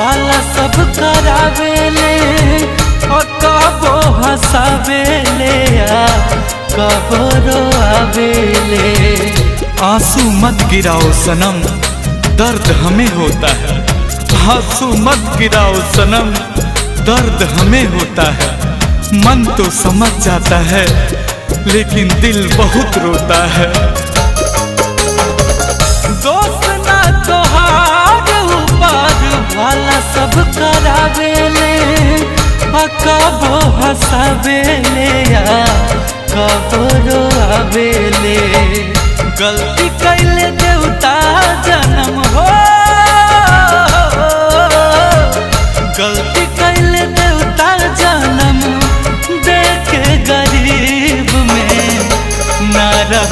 वाला सब करावेले और कबो हंसावेले कबो रोआवेले। आंसू मत गिराओ सनम, दर्द हमें होता है। आंसू मत गिराओ सनम, दर्द हमें होता है। मन तो समझ जाता है लेकिन दिल बहुत रोता है। दोस्त ना तोहार ऊपर वाला सब करावेले कबो हंसावेले कबो रोआवेले। गलती कैले